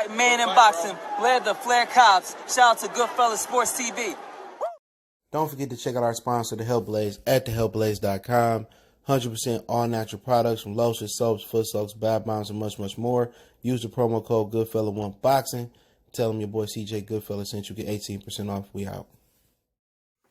White man in boxing led the Flair Cops. Shout out to Goodfellas Sports TV. Don't forget to check out our sponsor, The Health Blaze, at thehealthblaze.com. 100% all natural products from lotions, soaps, foot soaks, bath bombs, and much, much more. Use the promo code Goodfella1Boxing. Tell them your boy CJ Goodfella sent you. Get 18% off. We out.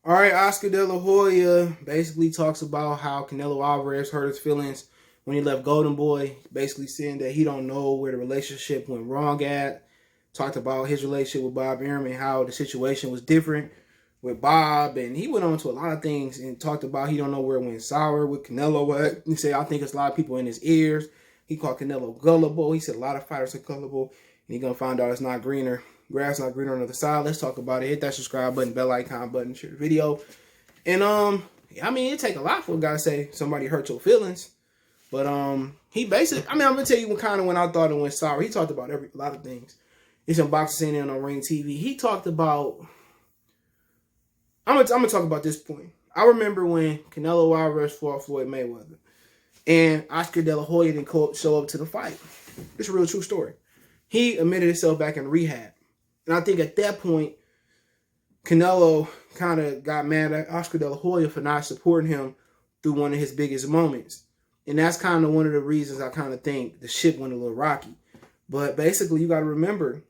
All right, Oscar De La Hoya basically talks about how Canelo Alvarez hurt his feelings when he left Golden Boy, basically saying that he don't know where the relationship went wrong at. Talked about his relationship with Bob Arum and how the situation was different with Bob, and he went on to a lot of things and talked about he don't know where it went sour with Canelo. He said, I think it's a lot of people in his ears. He called Canelo gullible. He said a lot of fighters are gullible, and you're going to find out it's not greener. Grass not greener on the other side. Let's talk about it. Hit that subscribe button, bell icon button, share the video. And, I mean, it take a lot for a guy to say somebody hurt your feelings. But, he basically, I mean, I'm going to tell you what kind of when I thought it went sour. He talked about a lot of things. He's in boxing CNN on Ring TV. He talked about, I'm gonna talk about this point. I remember when Canelo Alvarez fought Floyd Mayweather, and Oscar De La Hoya didn't show up to the fight. It's a real true story. He admitted himself back in rehab, and I think at that point, Canelo kind of got mad at Oscar De La Hoya for not supporting him through one of his biggest moments, and that's kind of one of the reasons I kind of think the ship went a little rocky. But basically, you got to remember,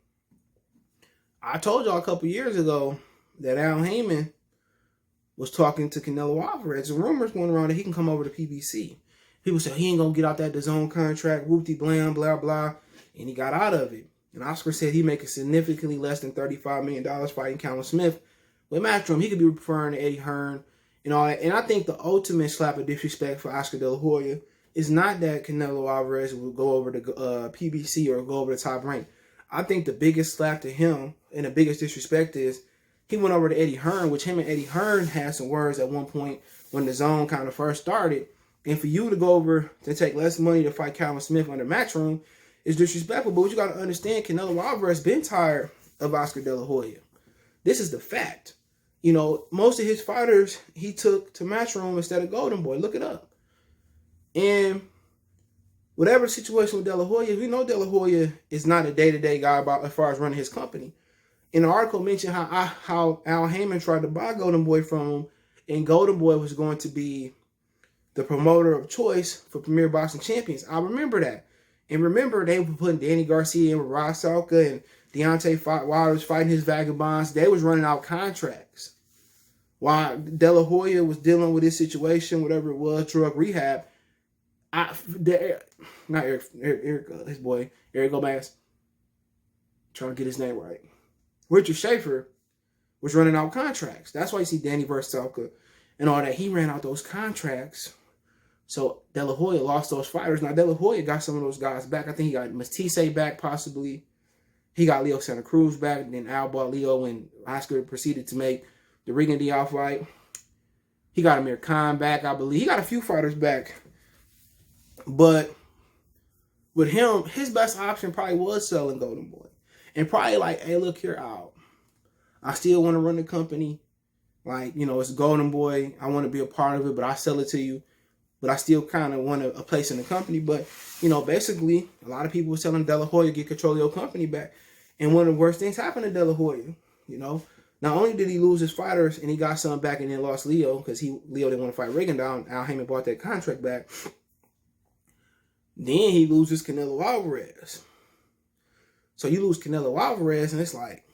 I told y'all a couple years ago that Al Heyman was talking to Canelo Alvarez. The rumors going around that he can come over to PBC. People said he ain't going to get out that DAZN contract, whoop-de-blam, blah, blah, and he got out of it. And Oscar said he'd make significantly less than $35 million fighting Callum Smith with Matchroom. He could be referring to Eddie Hearn and all that. And I think the ultimate slap of disrespect for Oscar De La Hoya is not that Canelo Alvarez will go over to PBC or go over to Top Rank. I think the biggest slap to him and the biggest disrespect is he went over to Eddie Hearn, which him and Eddie Hearn had some words at one point when the zone kind of first started. And for you to go over to take less money to fight Callum Smith under Matchroom is disrespectful. But what you got to understand, Canelo Alvarez been tired of Oscar De La Hoya. This is the fact. You know, most of his fighters he took to Matchroom instead of Golden Boy. Look it up. And whatever the situation with De La Hoya, we know De La Hoya is not a day-to-day guy about as far as running his company. In the article mentioned how Al Heyman tried to buy Golden Boy from him, and Golden Boy was going to be the promoter of choice for Premier Boxing Champions. I remember that. And remember, they were putting Danny Garcia in with Rob Salka and Deontay Wilder was fighting his vagabonds. They was running out contracts. While De La Hoya was dealing with this situation, whatever it was, drug rehab, his boy, Eric Gomez, trying to get his name right. Richard Schaefer was running out contracts. That's why you see Danny versus Salka and all that. He ran out those contracts. So De La Hoya lost those fighters. Now, De La Hoya got some of those guys back. I think he got Matisse back, possibly. He got Leo Santa Cruz back. Then Al bought Leo, and Oscar proceeded to make the Regan Diaz fight. He got Amir Khan back, I believe. He got a few fighters back. But with him, his best option probably was selling Golden Boy. And probably like, hey, look here, Al. I still want to run the company. Like, you know, it's Golden Boy. I want to be a part of it, but I sell it to you. But I still kind of want a place in the company. But, you know, basically, a lot of people were telling De La Hoya, get control of your company back. And one of the worst things happened to De La Hoya, you know. Not only did he lose his fighters and he got some back and then lost Leo because Leo didn't want to fight Reagan down. Al Heyman bought that contract back. Then he loses Canelo Alvarez. So you lose Canelo Alvarez, and it's like,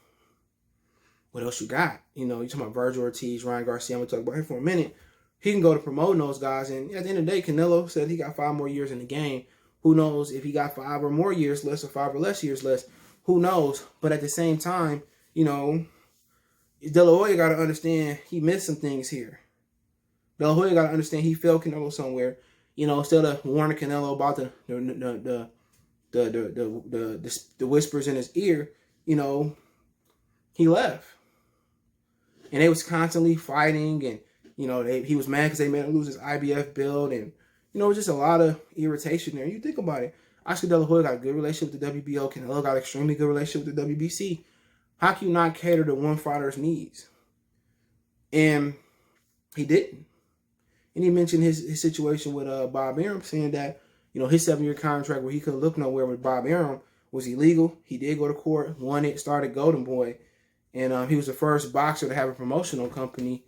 what else you got? You know, you're talking about Virgil Ortiz, Ryan Garcia. I'm going to talk about him for a minute. He can go to promoting those guys. And at the end of the day, Canelo said he got 5 more years in the game. Who knows if he got 5 or more years less or 5 or less years less? Who knows? But at the same time, you know, De La Hoya got to understand he missed some things here. De La Hoya got to understand he failed Canelo somewhere. You know, instead of warning Canelo about the whispers in his ear, you know, he left. And they was constantly fighting, and, you know, he was mad because they made him lose his IBF belt, and, you know, it was just a lot of irritation there. You think about it. Oscar De La Hoya got a good relationship with the WBO. Canelo got an extremely good relationship with the WBC. How can you not cater to one fighter's needs? And he didn't. And he mentioned his situation with Bob Arum, saying that, you know, his 7-year contract where he couldn't look nowhere with Bob Arum was illegal. He did go to court, won it, started Golden Boy. And he was the first boxer to have a promotional company.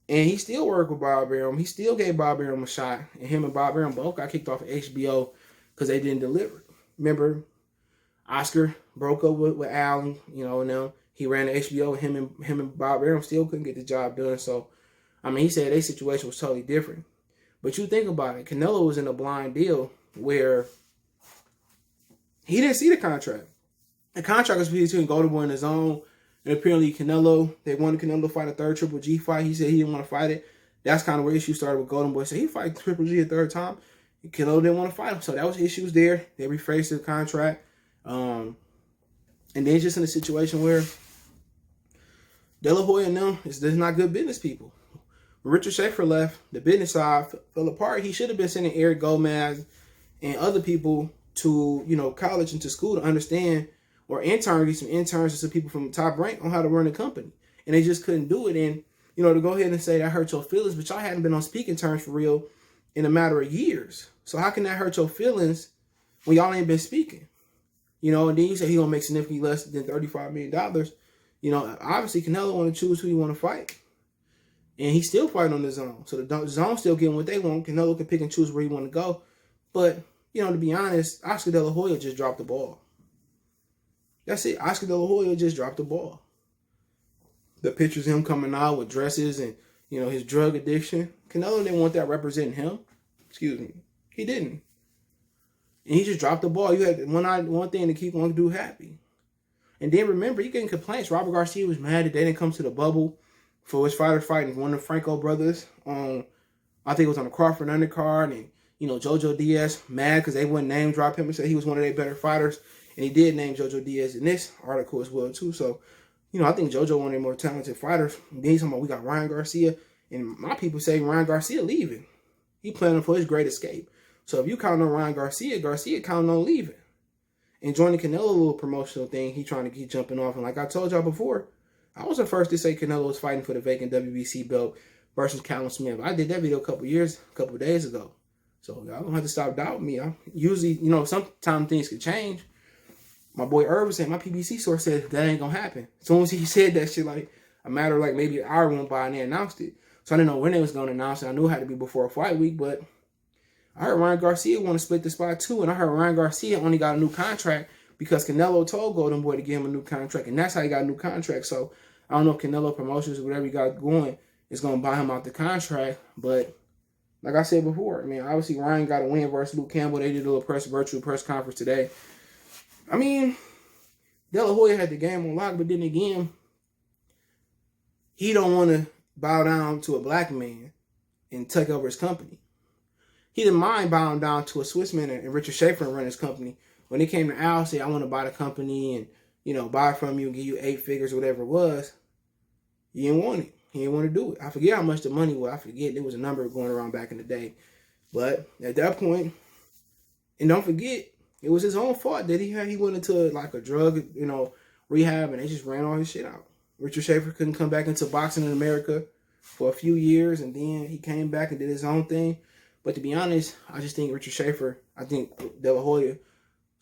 And he still worked with Bob Arum. He still gave Bob Arum a shot. And him and Bob Arum both got kicked off of HBO because they didn't deliver. Remember, Oscar broke up with Al, and now he ran to HBO. Him and Bob Arum still couldn't get the job done. So, I mean, he said their situation was totally different. But you think about it. Canelo was in a blind deal where he didn't see the contract. The contract was between Golden Boy and his own. And apparently Canelo, they wanted Canelo to fight a third Triple G fight. He said he didn't want to fight it. That's kind of where issues started with Golden Boy. So he fight Triple G a third time. And Canelo didn't want to fight him. So that was issues there. They rephrased the contract. And then just in a situation where De La Hoya and them is not good business people. When Richard Schaefer left, the business side fell apart. He should have been sending Eric Gomez and other people to, college and to school to understand, or some interns and some people from the top rank on how to run a company. And they just couldn't do it. And, to go ahead and say that hurt your feelings, but y'all hadn't been on speaking terms for real in a matter of years. So how can that hurt your feelings when y'all ain't been speaking? And then you say he gonna make significantly less than $35 million. Obviously Canelo want to choose who he want to fight. And he's still fighting on the zone. So the zone still getting what they want. Canelo can pick and choose where he want to go. But, to be honest, Oscar De La Hoya just dropped the ball. That's it. Oscar De La Hoya just dropped the ball. The pictures of him coming out with dresses and, his drug addiction. Canelo didn't want that representing him. Excuse me. He didn't. And he just dropped the ball. You had one thing to keep one dude happy. And then remember, you getting complaints. Robert Garcia was mad that they didn't come to the bubble for his fighter fighting one of the Franco brothers. I think it was on the Crawford undercard. And, Jojo Diaz mad because they wouldn't name drop him and say he was one of their better fighters. And he did name Jojo Diaz in this article as well, too. So, I think Jojo one of the more talented fighters. And then he's talking about we got Ryan Garcia. And my people say Ryan Garcia leaving. He planning for his great escape. So if you count on Ryan Garcia counting on leaving. And joining Canelo little promotional thing, he trying to keep jumping off. And like I told y'all before, I was the first to say Canelo was fighting for the vacant WBC belt versus Callum Smith. I did that video a couple of days ago. So y'all don't have to stop doubting me. Usually, sometimes things could change. My boy Irvin said, my PBC source said that ain't gonna happen. As soon as he said that shit, like a matter of maybe an hour went by and they announced it. So I didn't know when they was gonna announce it. I knew it had to be before a fight week, but I heard Ryan Garcia want to split the spot too. And I heard Ryan Garcia only got a new contract because Canelo told Golden Boy to give him a new contract. And that's how he got a new contract. So I don't know if Canelo Promotions or whatever he got going is gonna buy him out the contract. But like I said before, obviously Ryan got a win versus Luke Campbell. They did a little virtual press conference today. De La Hoya had the game on lock, but then again, he don't want to bow down to a black man and take over his company. He didn't mind bowing down to a Swissman and Richard Schaefer and run his company. When it came to Al, say, I want to buy the company and, buy from you and give you 8 figures or whatever it was, he didn't want it. He didn't want to do it. I forget how much the money was. I forget. There was a number going around back in the day. But at that point, and don't forget, it was his own fault that he went into a drug, rehab, and they just ran all his shit out. Richard Schaefer couldn't come back into boxing in America for a few years, and then he came back and did his own thing. But to be honest, I just think I think De La Hoya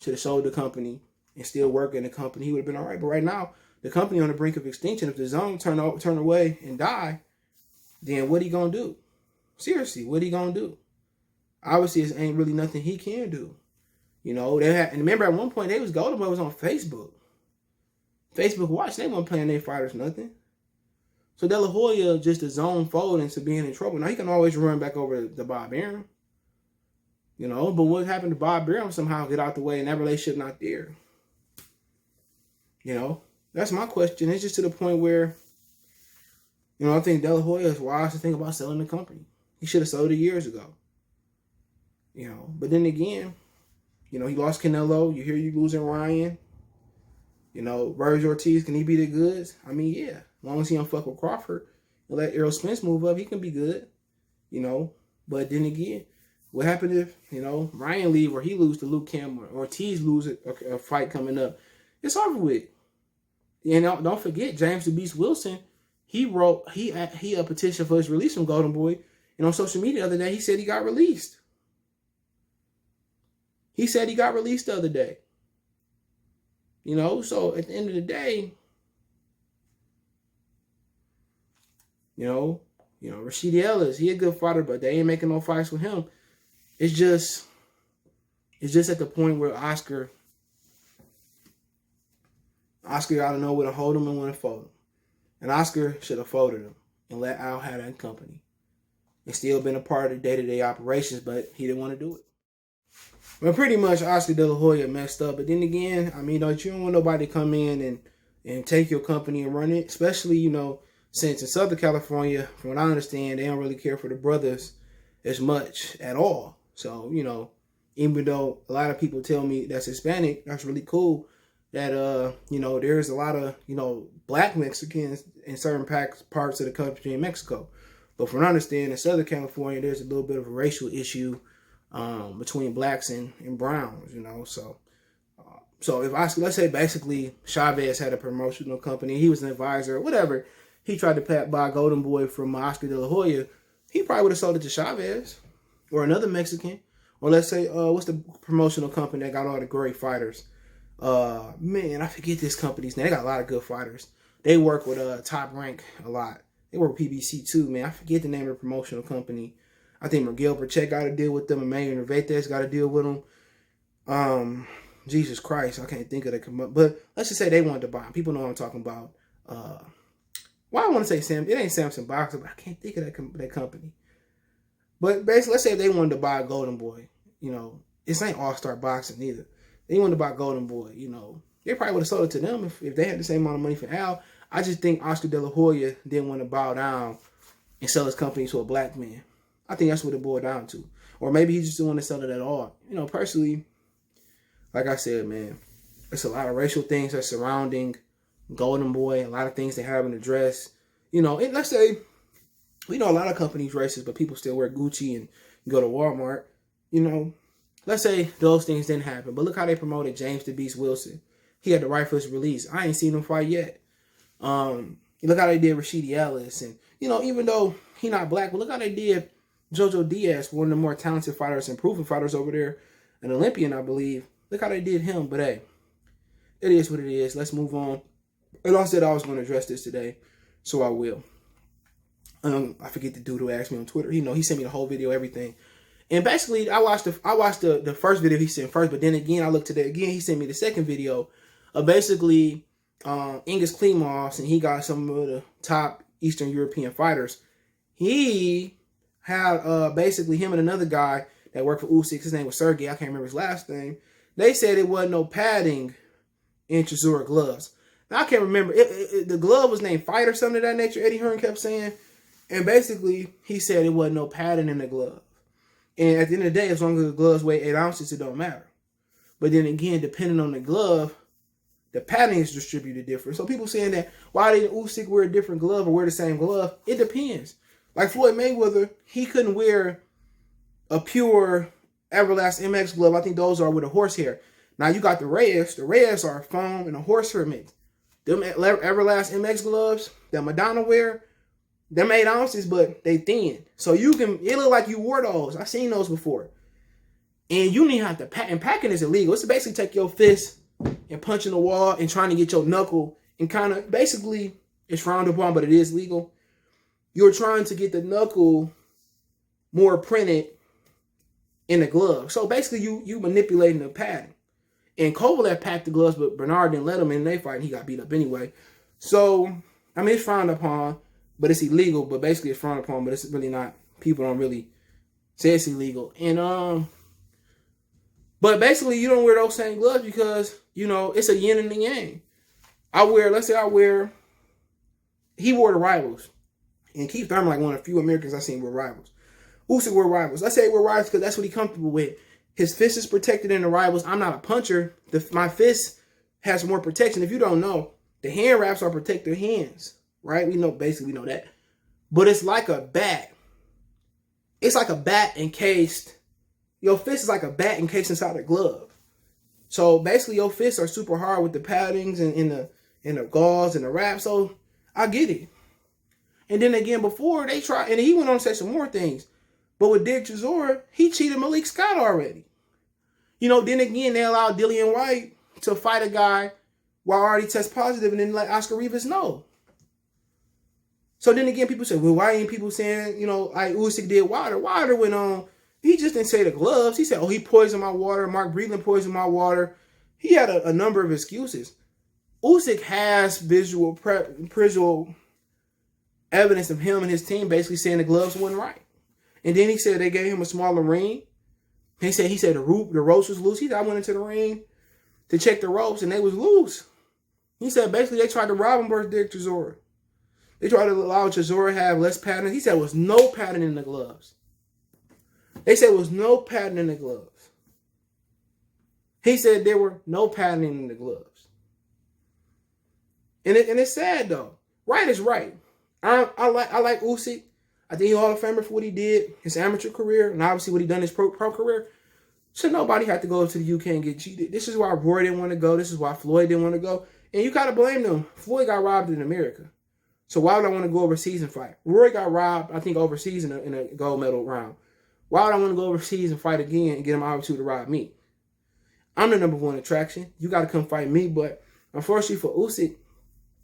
should have sold the company and still work in the company. He would have been all right. But right now, the company on the brink of extinction. If the zone turn away and die, then what he gonna do? Seriously, what he gonna do? Obviously, it ain't really nothing he can do. They had, and remember at one point they was Golden Boy was on Facebook Watch. They weren't playing their fighters nothing. So De La Hoya just the zone fold into being in trouble. Now he can always run back over to Bob Arum. But what happened to Bob Arum somehow get out the way and that relationship not there? That's my question. It's just to the point where, I think De La Hoya is wise to think about selling the company. He should have sold it years ago. But then again, he lost Canelo. You hear you losing Ryan. Virgil Ortiz, can he be the goods? Yeah. As long as he don't fuck with Crawford and let Errol Spence move up, he can be good. But then again, what happened if, Ryan leave or he lose to Luke Campbell or Ortiz lose a fight coming up? It's over with. And don't forget, James the Beast Wilson, he a petition for his release from Golden Boy. And on social media the other day, he said he got released. He said he got released the other day. You know, so at the end of the day, Rashidi Ellis, he a good fighter, but they ain't making no fights with him. It's just at the point where Oscar got to know where to hold him and when to fold him. And Oscar should have folded him and let Al have that company. And still been a part of the day-to-day operations, but he didn't want to do it. But pretty much Oscar De La Hoya messed up. But then again, I mean, you don't want nobody to come in and take your company and run it, especially, since in Southern California, from what I understand, they don't really care for the brothers as much at all. So, even though a lot of people tell me that's Hispanic, that's really cool that, there's a lot of, black Mexicans in certain parts of the country in Mexico. But from what I understand, in Southern California, there's a little bit of a racial issue between blacks and browns, So if let's say basically Chavez had a promotional company, he was an advisor or whatever, he tried to buy Golden Boy from Oscar De La Hoya, he probably would have sold it to Chavez or another Mexican. Or let's say, what's the promotional company that got all the great fighters? Man, I forget this company's name. They got a lot of good fighters. They work with Top Rank a lot. They work with PBC too, man. I forget the name of the promotional company. I think Miguel Pacheco got to deal with them. Emmanuel Nervates got to deal with them. Jesus Christ, I can't think of that. But let's just say they wanted to buy them. People know what I'm talking about. Well, I want to say Sam. It ain't Samson Boxer, but I can't think of that company. But basically, let's say if they wanted to buy Golden Boy, this ain't All-Star Boxing either. They wanted to buy Golden Boy, they probably would have sold it to them if they had the same amount of money for Al. I just think Oscar De La Hoya didn't want to bow down and sell his company to a black man. I think that's what it boiled down to. Or maybe he just didn't want to sell it at all. Personally, like I said, man, there's a lot of racial things that are surrounding Golden Boy, a lot of things they haven't addressed. And let's say, we know a lot of companies racist, but people still wear Gucci and go to Walmart. Let's say those things didn't happen. But look how they promoted James the Beast Wilson. He had the right for his release. I ain't seen him fight yet. Look how they did Rashidi Ellis. And, even though he not black, but look how they did Jojo Diaz, one of the more talented fighters and proven fighters over there, an Olympian, I believe. Look how they did him. But, hey, it is what it is. Let's move on. And I said I was going to address this today, so I will. I forget the dude who asked me on Twitter. He sent me the whole video, everything. And basically, I watched the first video he sent first, but then again, I looked at it again. He sent me the second video of basically Ingus Klimovs, and he got some of the top Eastern European fighters. He had basically him and another guy that worked for Usyk. His name was Sergey. I can't remember his last name. They said it wasn't no padding in Chisora gloves. Now, I can't remember. The glove was named Fight or something of that nature, Eddie Hearn kept saying. And basically, he said it wasn't no padding in the glove. And at the end of the day, as long as the gloves weigh 8 ounces, it don't matter. But then again, depending on the glove, the padding is distributed different. So people saying that, why didn't Usyk wear a different glove or wear the same glove? It depends. Like Floyd Mayweather, he couldn't wear a pure Everlast MX glove. I think those are with a horsehair. Now you got the Reyes. The Reyes are foam and a horsehair mix. Them Everlast MX gloves that Madonna wear, them 8 ounces, but they thin. So it look like you wore those. I've seen those before. And you need to have to pack. And packing is illegal. It's to basically take your fist and punch in the wall and trying to get your knuckle and kind of, basically, it's frowned upon, but it is legal. You're trying to get the knuckle more printed in the glove. So basically, you manipulating the padding. And Kovalev packed the gloves, but Bernard didn't let him in. They fight, and he got beat up anyway. So, I mean, it's frowned upon, but it's illegal. But basically, it's frowned upon, but it's really not. People don't really say it's illegal. And, but basically, you don't wear those same gloves because, it's a yin and a yang. He wore the Rivals. And Keith Thurman, like one of the few Americans I've seen wear Rivals. Usyk wear Rivals. I say he wear Rivals because that's what he's comfortable with. His fist is protected in the Rivals. I'm not a puncher. My fist has more protection. If you don't know, the hand wraps are protect their hands, right? We know that. But it's like a bat. It's like a bat encased. Your fist is like a bat encased inside a glove. So basically, your fists are super hard with the paddings and the gauze and the wrap. So I get it. And then again, before they tried, and he went on to say some more things. But with Dick Chisora, he cheated Malik Scott already. Then again, they allowed Dillian White to fight a guy Why already test positive and then let Oscar Rivas know? So then again, people say, well, why ain't people saying, like Usyk did Wilder? Wilder went on, he just didn't say the gloves. He said, oh, he poisoned my water. Mark Breedlin poisoned my water. He had a number of excuses. Usyk has visual evidence of him and his team basically saying the gloves weren't right. And then he said they gave him a smaller ring. He said the ropes was loose. He said, I went into the ring to check the ropes and they was loose. He said basically they tried to rob him versus Dick Chisora. They tried to allow Chisora to have less padding. He said there was no padding in the gloves. They said there was no padding in the gloves. He said there were no padding in the gloves. And it's sad though. Right is right. I like Usyk. I think he's Hall of Famer for what he did, his amateur career, and obviously what he done his pro career. So nobody had to go to the UK and get cheated. This is why Roy didn't want to go. This is why Floyd didn't want to go. And you gotta blame them. Floyd got robbed in America. So why would I want to go overseas and fight? Roy got robbed, I think, overseas in a gold medal round. Why would I want to go overseas and fight again and get him opportunity to rob me? I'm the number one attraction. You got to come fight me. But unfortunately for Usyk,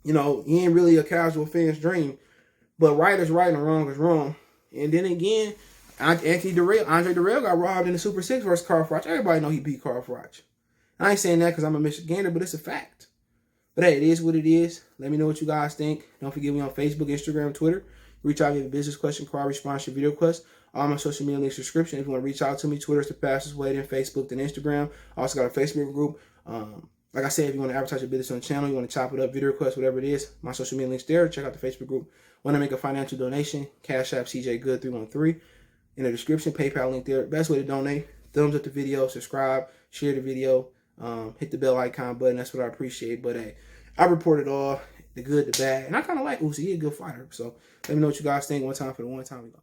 he ain't really a casual fan's dream. But right is right and wrong is wrong. And then again, Andre Durrell got robbed in the Super 6 versus Carl Froch. Everybody know he beat Carl Froch. I ain't saying that because I'm a Michigander, but it's a fact. But hey, it is what it is. Let me know what you guys think. Don't forget me on Facebook, Instagram, Twitter. Reach out if you have a business question, call, response, your video request. All my social media links description. If you want to reach out to me, Twitter is the fastest way, then Facebook, then Instagram. I also got a Facebook group. Like I said, if you want to advertise your business on the channel, you want to chop it up, video request, whatever it is, my social media links there. Check out the Facebook group. Want to make a financial donation, Cash App CJ Good 313 in the description, PayPal link there. Best way to donate. Thumbs up the video, subscribe, share the video, hit the bell icon button. That's what I appreciate. But hey, I report it all, the good, the bad, and I kind of like Usyk. He's a good fighter. So let me know what you guys think. One time for the one time we go.